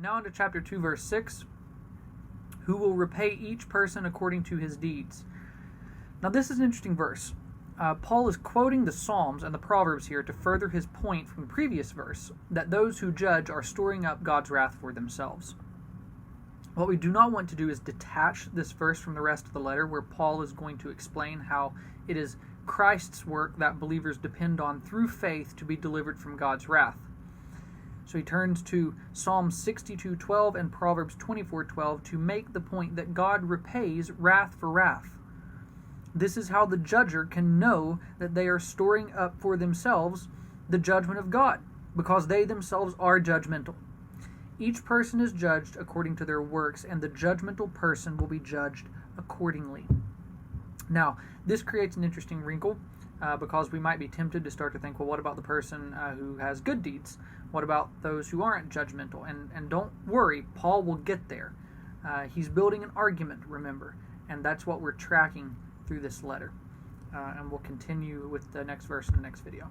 Now into chapter 2, verse 6. Who will repay each person according to his deeds. Now this is an interesting verse. Paul is quoting the Psalms and the Proverbs here to further his point from the previous verse, that those who judge are storing up God's wrath for themselves. What we do not want to do is detach this verse from the rest of the letter, where Paul is going to explain how it is Christ's work that believers depend on through faith to be delivered from God's wrath. So he turns to Psalm 62:12 and Proverbs 24:12 to make the point that God repays wrath for wrath. This is how the judger can know that they are storing up for themselves the judgment of God, because they themselves are judgmental. Each person is judged according to their works, and the judgmental person will be judged accordingly. Now, this creates an interesting wrinkle, because we might be tempted to start to think, well, what about the person who has good deeds? What about those who aren't judgmental? And don't worry, Paul will get there. He's building an argument, remember, and that's what we're tracking through this letter. And we'll continue with the next verse in the next video.